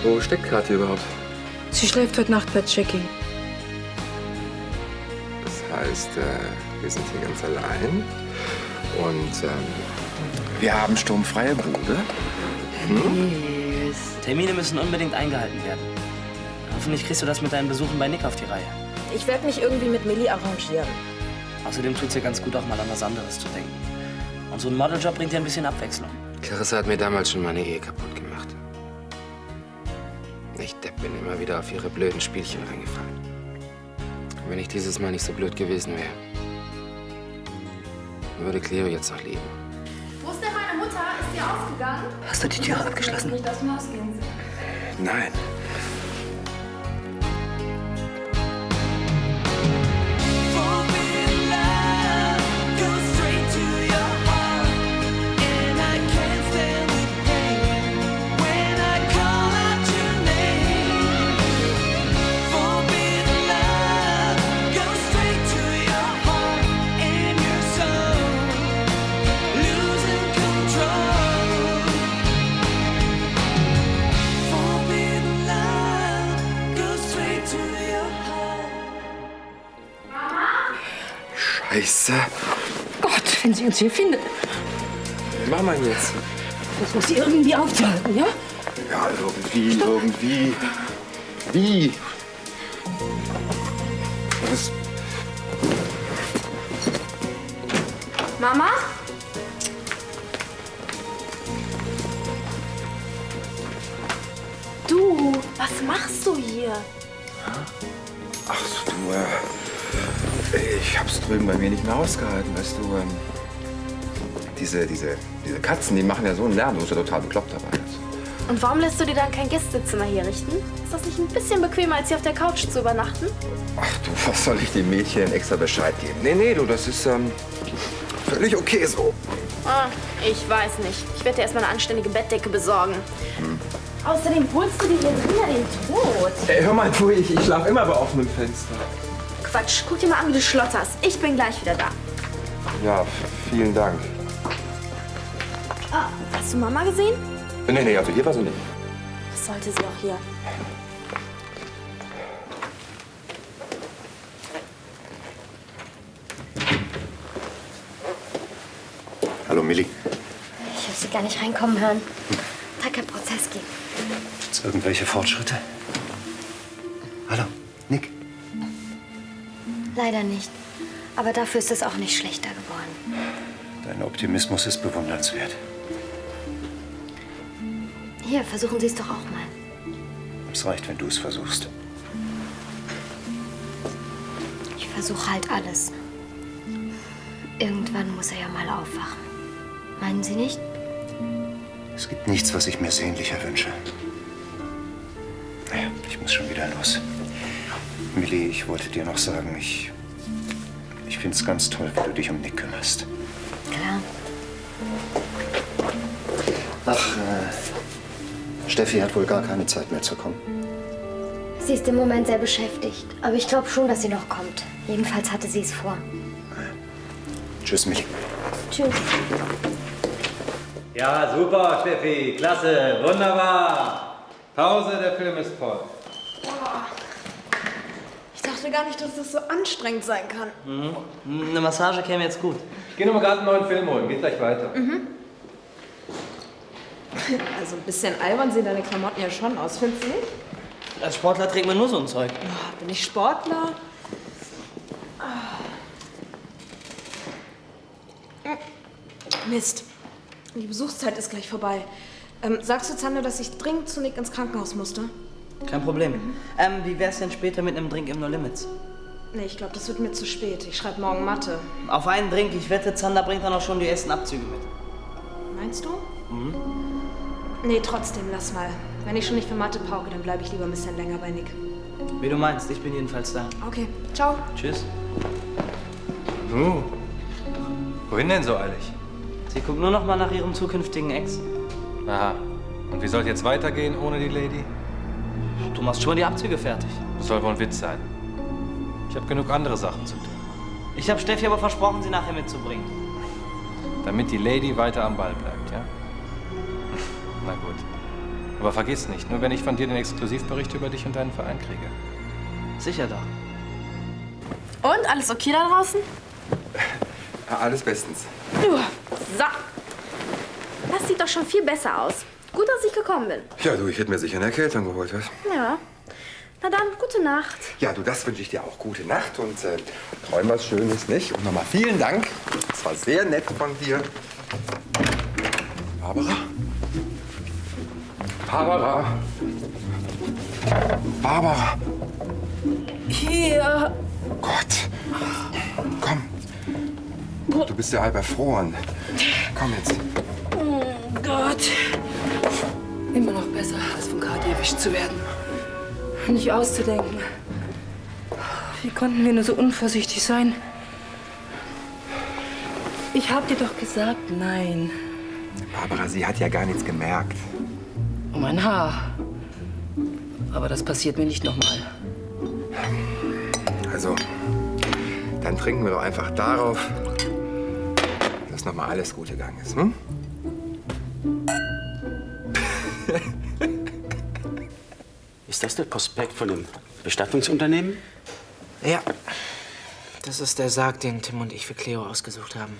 Wo steckt Kathi überhaupt? Sie schläft heute Nacht bei Jackie. Das heißt, wir sind hier ganz allein. Und wir haben sturmfreie Bude. Termine müssen unbedingt eingehalten werden. Hoffentlich kriegst du das mit deinen Besuchen bei Nick auf die Reihe. Ich werde mich irgendwie mit Millie arrangieren. Außerdem tut es dir ganz gut, auch mal an was anderes zu denken. Und so ein Modeljob bringt dir ein bisschen Abwechslung. Clarissa hat mir damals schon meine Ehe kaputt gemacht. Ich Depp bin immer wieder auf ihre blöden Spielchen reingefallen. Wenn ich dieses Mal nicht so blöd gewesen wäre, würde Cleo jetzt noch leben. Wo ist denn meine Mutter? Ist sie ausgegangen? Hast du die Tür abgeschlossen? Nicht aus dem Haus gehen sie. Nein. Scheiße. Gott, wenn sie uns hier findet. Was machen wir jetzt? Das muss sie irgendwie aufhalten, ja? Ja, irgendwie. Wie? Was? Mama? Du, was machst du hier? Ach du, ich hab's drüben bei mir nicht mehr ausgehalten, weißt du. Diese Katzen, die machen ja so einen Lärm, du bist ja total bekloppt dabei. Und warum lässt du dir dann kein Gästezimmer hier richten? Ist das nicht ein bisschen bequemer, als hier auf der Couch zu übernachten? Ach du, was soll ich den Mädchen extra Bescheid geben? Nee, du, das ist völlig okay so. Ah, ich weiß nicht. Ich werde dir erstmal eine anständige Bettdecke besorgen. Außerdem holst du dir hier drin ja den Tod. Ey, hör mal, du, ich schlaf immer bei offenem Fenster. Quatsch, guck dir mal an, wie du schlotterst. Ich bin gleich wieder da. Ja, vielen Dank. Ah, hast du Mama gesehen? Nee, also hier war sie nicht. Was sollte sie auch hier? Hallo, Millie. Ich habe sie gar nicht reinkommen hören. Da kein Prozess gibt. Gibt's irgendwelche Fortschritte? Hallo, Nick. Leider nicht. Aber dafür ist es auch nicht schlechter geworden. Dein Optimismus ist bewundernswert. Hier, versuchen Sie es doch auch mal. Es reicht, wenn du es versuchst. Ich versuche halt alles. Irgendwann muss er ja mal aufwachen. Meinen Sie nicht? Es gibt nichts, was ich mir sehnlicher wünsche. Naja, ich muss schon wieder los. Millie, ich wollte dir noch sagen, ich finde es ganz toll, wie du dich um Nick kümmerst. Klar. Ach, Steffi hat wohl gar keine Zeit mehr zu kommen. Sie ist im Moment sehr beschäftigt. Aber ich glaube schon, dass sie noch kommt. Jedenfalls hatte sie es vor. Tschüss, Millie. Tschüss. Ja, super, Steffi. Klasse. Wunderbar. Pause, der Film ist voll. Ich dachte gar nicht, dass das so anstrengend sein kann. Eine Massage käme jetzt gut. Ich gehe noch mal gerade einen neuen Film holen. Geht gleich weiter. Also ein bisschen albern sehen deine Klamotten ja schon aus, findest du nicht? Als Sportler trägt man nur so ein Zeug. Oh, bin ich Sportler? Mist. Die Besuchszeit ist gleich vorbei. Sagst du Zander, dass ich dringend zu Nick ins Krankenhaus musste? Kein Problem. Wie wär's denn später mit einem Drink im No Limits? Nee, ich glaube, das wird mir zu spät. Ich schreibe morgen Mathe. Auf einen Drink. Ich wette, Zander bringt dann auch schon die ersten Abzüge mit. Meinst du? Nee, trotzdem, lass mal. Wenn ich schon nicht für Mathe pauke, dann bleibe ich lieber ein bisschen länger bei Nick. Wie du meinst. Ich bin jedenfalls da. Okay, ciao. Tschüss. Wohin denn so eilig? Sie guckt nur noch mal nach ihrem zukünftigen Ex. Aha. Und wie soll es jetzt weitergehen ohne die Lady? Du machst schon mal die Abzüge fertig. Das soll wohl ein Witz sein. Ich habe genug andere Sachen zu tun. Ich habe Steffi aber versprochen, sie nachher mitzubringen. Damit die Lady weiter am Ball bleibt, ja? Na gut. Aber vergiss nicht, nur wenn ich von dir den Exklusivbericht über dich und deinen Verein kriege. Sicher doch. Und, alles okay da draußen? Alles bestens. So. Das sieht doch schon viel besser aus. Gut, dass ich gekommen bin. Ja, du, ich hätte mir sicher eine Erkältung geholt, was? Ja. Na dann, gute Nacht. Ja, du, das wünsche ich dir auch. Gute Nacht und träum was Schönes, nicht? Und nochmal vielen Dank. Es war sehr nett von dir. Barbara? Barbara? Barbara? Hier. Gott. Komm. Du bist ja halb erfroren. Komm jetzt. Oh Gott. Immer noch besser, als von Kathi erwischt zu werden. Nicht auszudenken. Wie konnten wir nur so unvorsichtig sein? Ich hab dir doch gesagt, nein. Barbara, sie hat ja gar nichts gemerkt. Um ein Haar. Aber das passiert mir nicht nochmal. Also, dann trinken wir doch einfach darauf, dass nochmal alles gut gegangen ist, hm? Ist das der Prospekt von dem Bestattungsunternehmen? Ja. Das ist der Sarg, den Tim und ich für Cleo ausgesucht haben.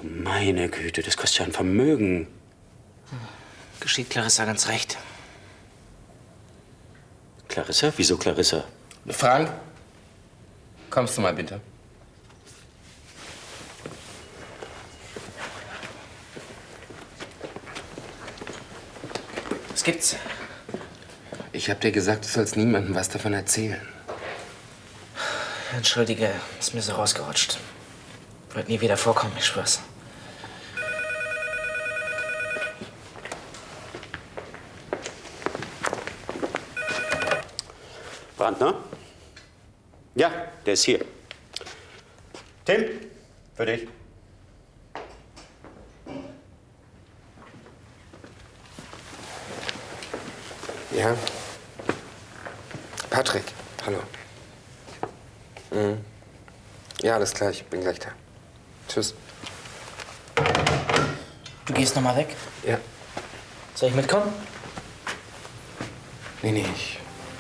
Meine Güte, das kostet ja ein Vermögen. Geschieht Clarissa ganz recht. Clarissa? Wieso Clarissa? Frank, kommst du mal bitte? Was gibt's? Ich hab dir gesagt, du sollst niemandem was davon erzählen. Entschuldige, ist mir so rausgerutscht. Wird nie wieder vorkommen, ich schwör's. Brandner? Ja, der ist hier. Tim, für dich. Ja? Patrick, hallo. Mhm. Ja, alles klar, ich bin gleich da. Tschüss. Du gehst noch mal weg? Ja. Soll ich mitkommen? Nee, ich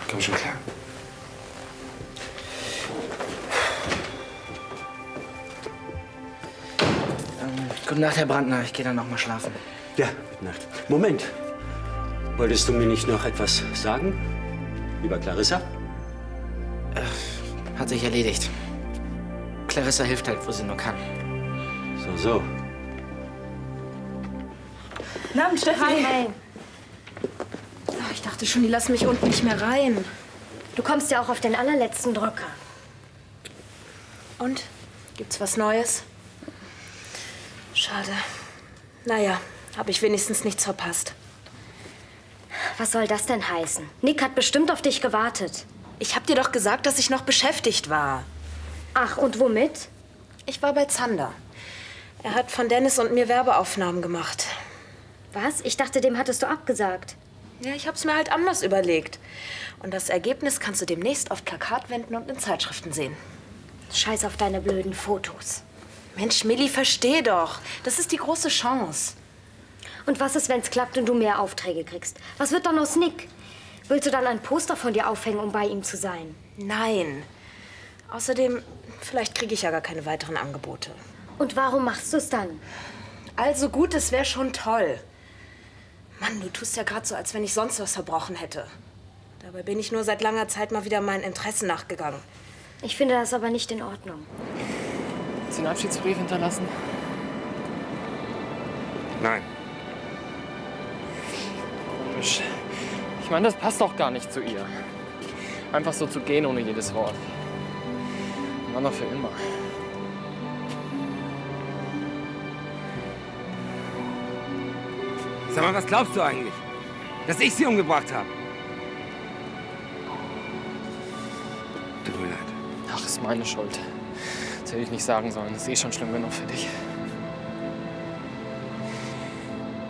komm schon klar. Gute Nacht, Herr Brandner. Ich gehe dann noch mal schlafen. Ja, gute Nacht. Moment. Wolltest du mir nicht noch etwas sagen? Über Clarissa? Hat sich erledigt. Clarissa hilft halt, wo sie nur kann. So. Guten Abend, Steffi. Hi. Oh, ich dachte schon, die lassen mich unten nicht mehr rein. Du kommst ja auch auf den allerletzten Drücker. Und? Gibt's was Neues? Schade. Naja, habe ich wenigstens nichts verpasst. Was soll das denn heißen? Nick hat bestimmt auf dich gewartet. Ich hab dir doch gesagt, dass ich noch beschäftigt war. Ach, und womit? Ich war bei Zander. Er hat von Dennis und mir Werbeaufnahmen gemacht. Was? Ich dachte, dem hattest du abgesagt. Ja, ich hab's mir halt anders überlegt. Und das Ergebnis kannst du demnächst auf Plakatwänden und in Zeitschriften sehen. Scheiß auf deine blöden Fotos. Mensch, Milli, versteh doch. Das ist die große Chance. Und was ist, wenn's klappt und du mehr Aufträge kriegst? Was wird dann aus Nick? Willst du dann ein Poster von dir aufhängen, um bei ihm zu sein? Nein. Außerdem, vielleicht kriege ich ja gar keine weiteren Angebote. Und warum machst du es dann? Also gut, es wäre schon toll. Mann, du tust ja gerade so, als wenn ich sonst was verbrochen hätte. Dabei bin ich nur seit langer Zeit mal wieder meinen Interessen nachgegangen. Ich finde das aber nicht in Ordnung. Hat sie einen Abschiedsbrief hinterlassen? Nein. Komisch. Ich meine, das passt doch gar nicht zu ihr. Einfach so zu gehen ohne jedes Wort. Und dann noch für immer. Sag mal, was glaubst du eigentlich? Dass ich sie umgebracht habe? Tut mir leid. Ach, ist meine Schuld. Das hätte ich nicht sagen sollen. Das ist eh schon schlimm genug für dich.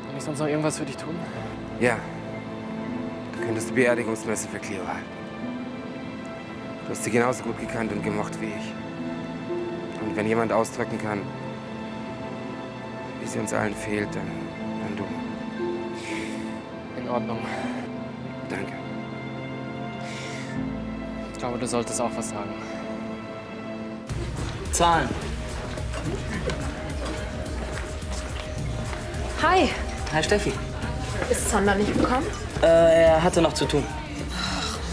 Kann ich sonst noch irgendwas für dich tun? Ja. Du könntest die Beerdigungsmesse für Cleo halten. Du hast sie genauso gut gekannt und gemocht wie ich. Und wenn jemand ausdrücken kann, wie sie uns allen fehlt, dann du. In Ordnung. Danke. Ich glaube, du solltest auch was sagen. Zahlen. Hi. Hi, Steffi. Ist Zander nicht gekommen? Er hatte noch zu tun.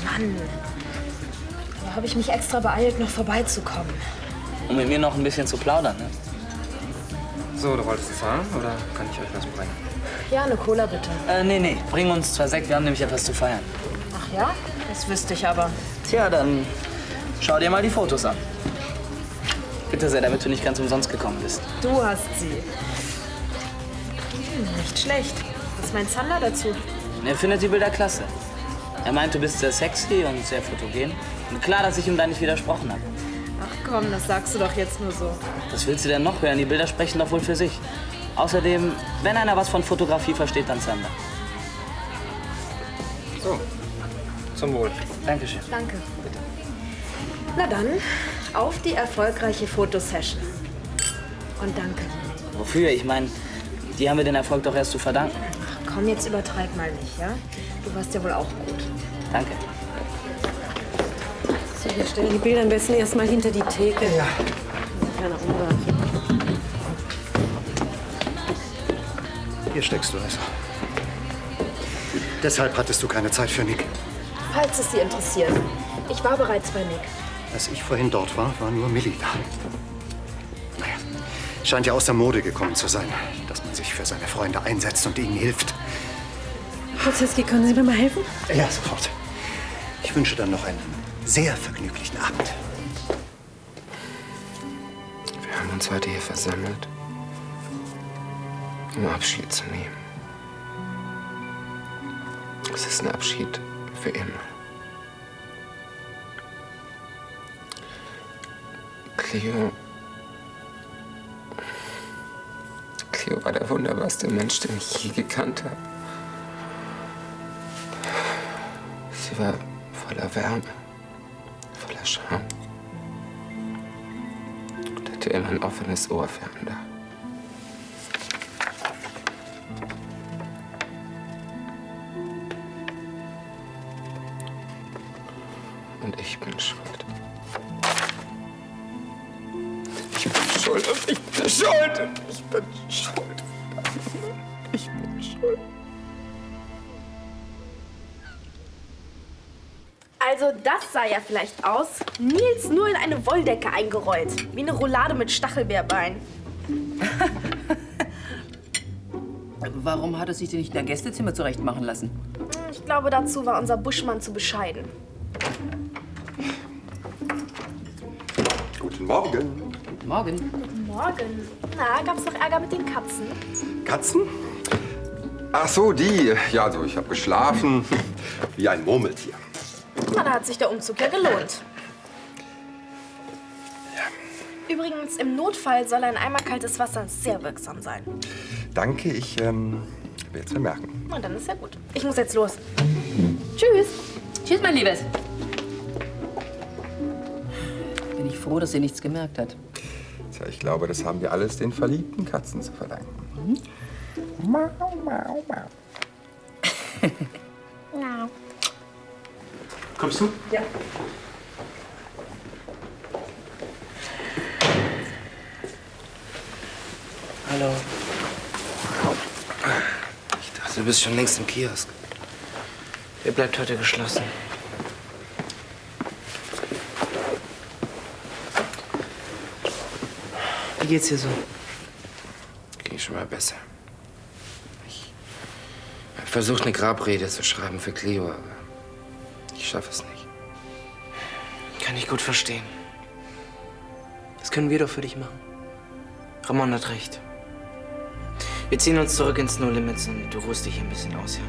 Mann. Da habe ich mich extra beeilt, noch vorbeizukommen. Um mit mir noch ein bisschen zu plaudern, ne? So, du wolltest zahlen oder kann ich euch was bringen? Ja, eine Cola bitte. Nee. Bring uns 2 Sekt, wir haben nämlich etwas zu feiern. Ach ja? Das wüsste ich aber. Tja, dann schau dir mal die Fotos an. Bitte sehr, damit du nicht ganz umsonst gekommen bist. Du hast sie. Nicht schlecht. Was meint Zander dazu? Er findet die Bilder klasse. Er meint, du bist sehr sexy und sehr fotogen. Und klar, dass ich ihm da nicht widersprochen habe. Ach komm, das sagst du doch jetzt nur so. Was willst du denn noch hören? Die Bilder sprechen doch wohl für sich. Außerdem, wenn einer was von Fotografie versteht, dann Zander. So, zum Wohl. Dankeschön. Danke. Bitte. Na dann, auf die erfolgreiche Fotosession. Und danke. Wofür? Ich meine, die haben wir den Erfolg doch erst zu verdanken. Ach komm, jetzt übertreib mal nicht, ja? Du warst ja wohl auch gut. Danke. So, wir stellen die Bilder am besten erstmal hinter die Theke. Ja. Keiner rumwerfen. Hier steckst du also. Deshalb hattest du keine Zeit für Nick. Falls es Sie interessiert. Ich war bereits bei Nick. Als ich vorhin dort war, war nur Millie da. Naja, scheint ja aus der Mode gekommen zu sein, dass man sich für seine Freunde einsetzt und ihnen hilft. Prozeski, können Sie mir mal helfen? Ja, sofort. Ich wünsche dann noch einen sehr vergnüglichen Abend. Wir haben uns heute hier versammelt, um Abschied zu nehmen. Es ist ein Abschied für immer. Cleo war der wunderbarste Mensch, den ich je gekannt habe. Sie war voller Wärme, voller Charme und hatte immer ein offenes Ohr für andere. Und ich bin schuld. Ich bin schuld und ich bin schuld und ich bin schuld. Ich bin schuld. Also das sah ja vielleicht aus. Nils nur in eine Wolldecke eingerollt. Wie eine Roulade mit Stachelbeerbein. Warum hat er sich denn nicht in der Gästezimmer zurechtmachen lassen? Ich glaube, dazu war unser Buschmann zu bescheiden. Guten Morgen. Guten Morgen. Guten Morgen. Na, gab's noch Ärger mit den Katzen? Katzen? Ach so, die. Ja, also ich habe geschlafen wie ein Murmeltier. Na, da hat sich der Umzug ja gelohnt. Übrigens, im Notfall soll ein Eimer kaltes Wasser sehr wirksam sein. Danke, ich werde es vermerken. Na, dann ist ja gut. Ich muss jetzt los. Tschüss. Tschüss, mein Liebes. Bin ich froh, dass sie nichts gemerkt hat. Tja, ich glaube, das haben wir alles den verliebten Katzen zu verdanken. Mau, mau, mau. Ja. Kommst du? Ja. Hallo. Ich dachte, du bist schon längst im Kiosk. Der bleibt heute geschlossen. Wie geht's dir so? Ging schon mal besser. Ich habe versucht, eine Grabrede zu schreiben für Cleo, aber ich schaffe es nicht. Kann ich gut verstehen. Das können wir doch für dich machen. Ramon hat recht. Wir ziehen uns zurück ins No Limits und du ruhst dich ein bisschen aus, ja?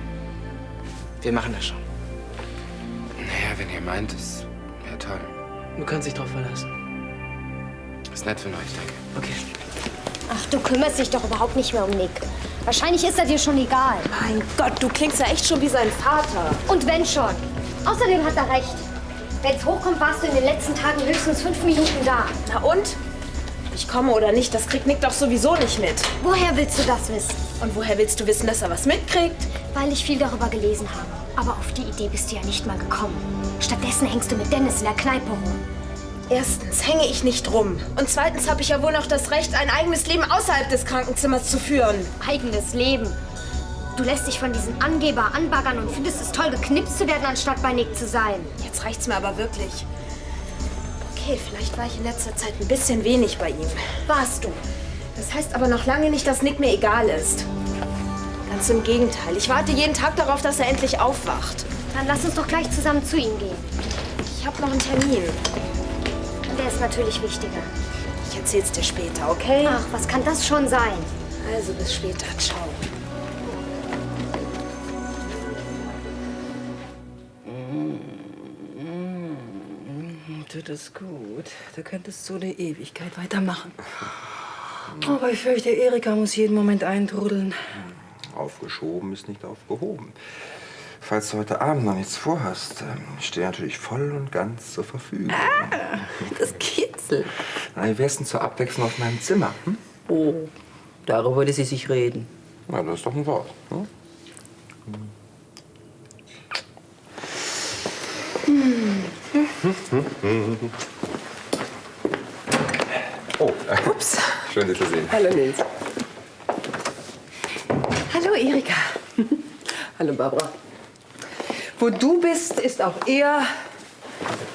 Wir machen das schon. Naja, wenn ihr meint, ist ja toll. Du kannst dich drauf verlassen. Ist nett von euch, danke. Okay. Ach, du kümmerst dich doch überhaupt nicht mehr um Nick. Wahrscheinlich ist er dir schon egal. Mein Gott, du klingst ja echt schon wie sein Vater. Und wenn schon. Außerdem hat er recht. Wenn es hochkommt, warst du in den letzten Tagen höchstens 5 Minuten da. Na und? Ich komme oder nicht, das kriegt Nick doch sowieso nicht mit. Woher willst du das wissen? Und woher willst du wissen, dass er was mitkriegt? Weil ich viel darüber gelesen habe. Aber auf die Idee bist du ja nicht mal gekommen. Stattdessen hängst du mit Dennis in der Kneipe rum. Erstens hänge ich nicht rum. Und zweitens habe ich ja wohl noch das Recht, ein eigenes Leben außerhalb des Krankenzimmers zu führen. Eigenes Leben. Du lässt dich von diesen Angeber anbaggern und findest es toll, geknipst zu werden, anstatt bei Nick zu sein. Jetzt reicht's mir aber wirklich. Okay, vielleicht war ich in letzter Zeit ein bisschen wenig bei ihm. Warst du? Das heißt aber noch lange nicht, dass Nick mir egal ist. Ganz im Gegenteil. Ich warte jeden Tag darauf, dass er endlich aufwacht. Dann lass uns doch gleich zusammen zu ihm gehen. Ich habe noch einen Termin. Der ist natürlich wichtiger. Ich erzähl's dir später, okay? Ach, was kann das schon sein? Also bis später. Ciao. Das ist gut. Du könntest so eine Ewigkeit weitermachen. Aber ich fürchte, Erika muss jeden Moment eintrudeln. Aufgeschoben ist nicht aufgehoben. Falls du heute Abend noch nichts vorhast, stehe natürlich voll und ganz zur Verfügung. Ah, das kitzelt. Na, wie wär's denn zur Abwechslung auf meinem Zimmer? Hm? Oh, darüber wollte sie sich reden. Na, das ist doch ein Wort. Hm? Oh, ups. Schön, dich zu sehen. Hallo, Nils. Hallo, Erika. Hallo, Barbara. Wo du bist, ist auch er.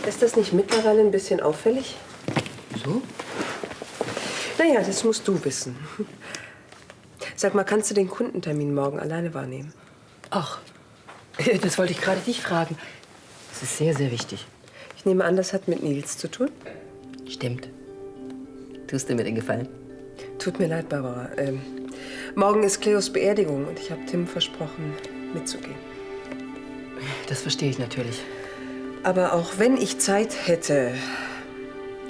Ist das nicht mittlerweile ein bisschen auffällig? Wieso? Naja, das musst du wissen. Sag mal, kannst du den Kundentermin morgen alleine wahrnehmen? Ach, das wollte ich gerade dich fragen. Das ist sehr, sehr wichtig. Ich nehme an, das hat mit Nils zu tun? Stimmt. Tust du mir den Gefallen? Tut mir leid, Barbara. Morgen ist Cleos Beerdigung und ich habe Tim versprochen, mitzugehen. Das verstehe ich natürlich. Aber auch wenn ich Zeit hätte,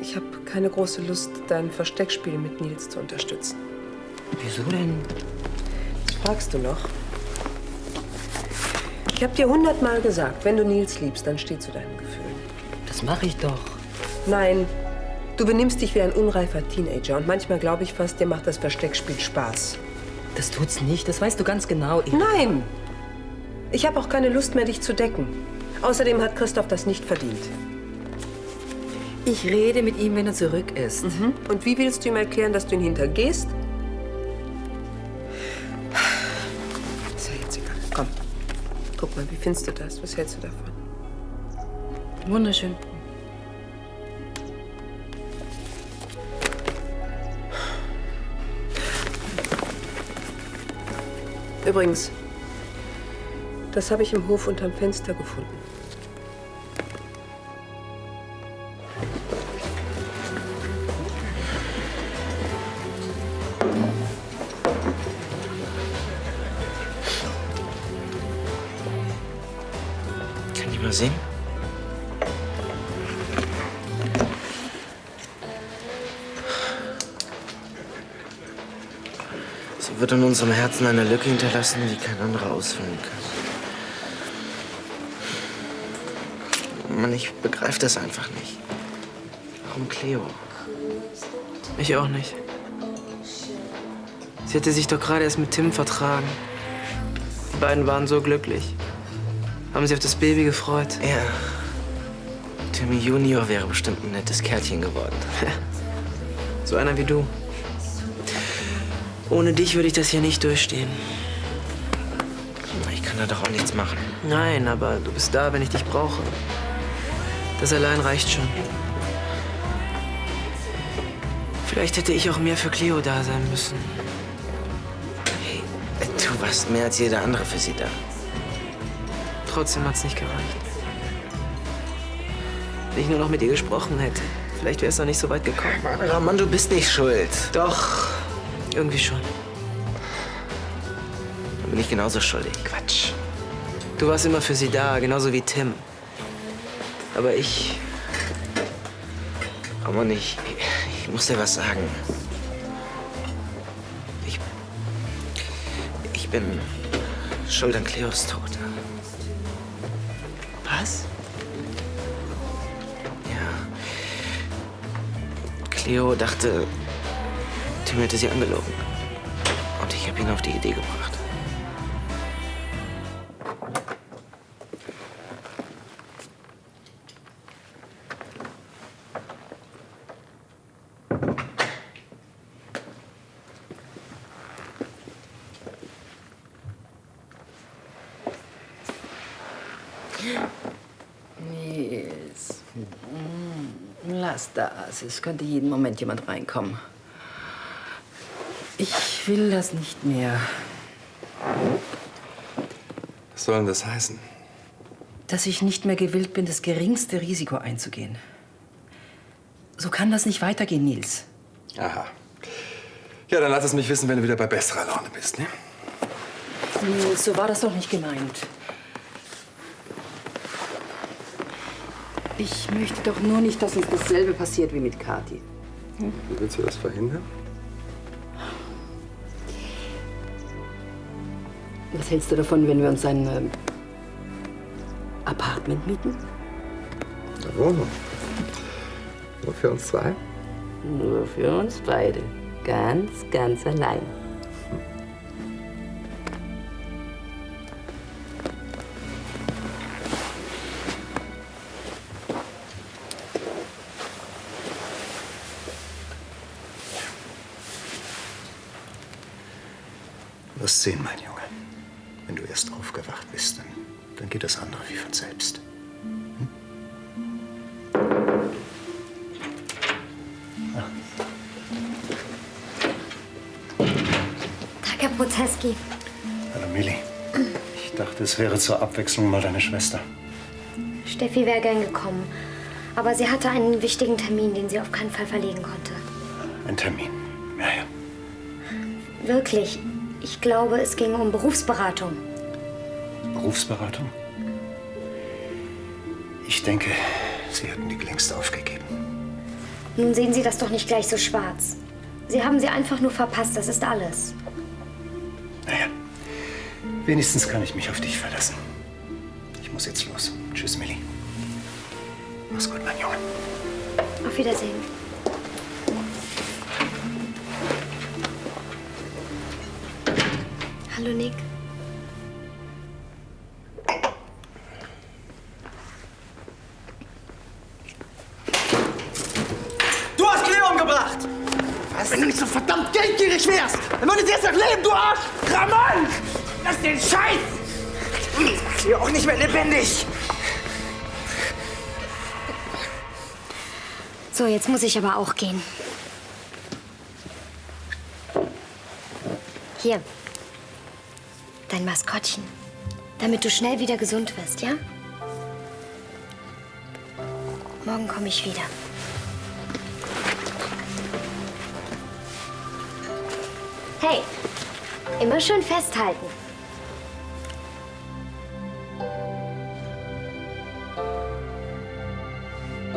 ich habe keine große Lust, dein Versteckspiel mit Nils zu unterstützen. Wieso denn? Das fragst du noch. Ich habe dir 100-mal gesagt, wenn du Nils liebst, dann steh zu deinen Gefühlen. Das mache ich doch. Nein, du benimmst dich wie ein unreifer Teenager. Und manchmal glaube ich fast, dir macht das Versteckspiel Spaß. Das tut's nicht, das weißt du ganz genau. Nein! Ich habe auch keine Lust mehr, dich zu decken. Außerdem hat Christoph das nicht verdient. Ich rede mit ihm, wenn er zurück ist. Mhm. Und wie willst du ihm erklären, dass du ihn hintergehst? Ist ja jetzt egal. Komm, guck mal, wie findest du das? Was hältst du davon? Wunderschön. Übrigens, das habe ich im Hof unterm Fenster gefunden. Kann ich mal sehen? Sie wird in unserem Herzen eine Lücke hinterlassen, die kein anderer ausfüllen kann. Mann, ich begreife das einfach nicht. Warum Cleo? Ich auch nicht. Sie hatte sich doch gerade erst mit Tim vertragen. Die beiden waren so glücklich. Haben sich auf das Baby gefreut. Ja. Timmy Junior wäre bestimmt ein nettes Kerlchen geworden. So einer wie du. Ohne dich würde ich das hier nicht durchstehen. Ich kann da doch auch nichts machen. Nein, aber du bist da, wenn ich dich brauche. Das allein reicht schon. Vielleicht hätte ich auch mehr für Cleo da sein müssen. Hey, du warst mehr als jeder andere für sie da. Trotzdem hat's nicht gereicht. Wenn ich nur noch mit ihr gesprochen hätte, vielleicht wäre es noch nicht so weit gekommen. Mann, du bist nicht schuld. Doch, irgendwie schon. Dann bin ich genauso schuldig. Quatsch. Du warst immer für sie da, genauso wie Tim. Aber ich... Oh Mann, ich muss dir was sagen. Ich bin schuld an Cleos Tod. Was? Ja. Cleo dachte, Tim hätte sie angelogen. Und ich habe ihn auf die Idee gebracht. Nils. Lass das. Es könnte jeden Moment jemand reinkommen. Ich will das nicht mehr. Was soll denn das heißen? Dass ich nicht mehr gewillt bin, das geringste Risiko einzugehen. So kann das nicht weitergehen, Nils. Aha. Ja, dann lass es mich wissen, wenn du wieder bei besserer Laune bist, ne? Nils, so war das doch nicht gemeint. Ich möchte doch nur nicht, dass uns dasselbe passiert wie mit Kathi. Wie willst du das verhindern? Was hältst du davon, wenn wir uns ein Apartment mieten? Eine Wohnung. Nur für uns zwei? Nur für uns beide. Ganz, ganz allein. Du wirst sehen, mein Junge. Wenn du erst aufgewacht bist, dann geht das andere wie von selbst. Tag, Herr Prozeski. Hallo, Milli. Ich dachte, es wäre zur Abwechslung mal deine Schwester. Steffi wäre gern gekommen. Aber sie hatte einen wichtigen Termin, den sie auf keinen Fall verlegen konnte. Ein Termin. Ja, ja. Wirklich. Ich glaube, es ging um Berufsberatung. Berufsberatung? Ich denke, Sie hatten die längst aufgegeben. Nun sehen Sie das doch nicht gleich so schwarz. Sie haben sie einfach nur verpasst, das ist alles. Naja, wenigstens kann ich mich auf dich verlassen. Ich muss jetzt los. Tschüss, Milli. Mach's gut, mein Junge. Auf Wiedersehen. Hallo, Nick. Du hast Cleo umgebracht! Was? Wenn du nicht so verdammt geldgierig wärst, dann würde sie jetzt noch leben, du Arsch! Ramon! Lass den Scheiß! Cleo auch nicht mehr lebendig! So, jetzt muss ich aber auch gehen. Hier. Dein Maskottchen. Damit du schnell wieder gesund wirst, ja? Morgen komme ich wieder. Hey, immer schön festhalten.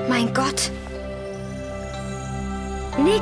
Mein Gott. Nick!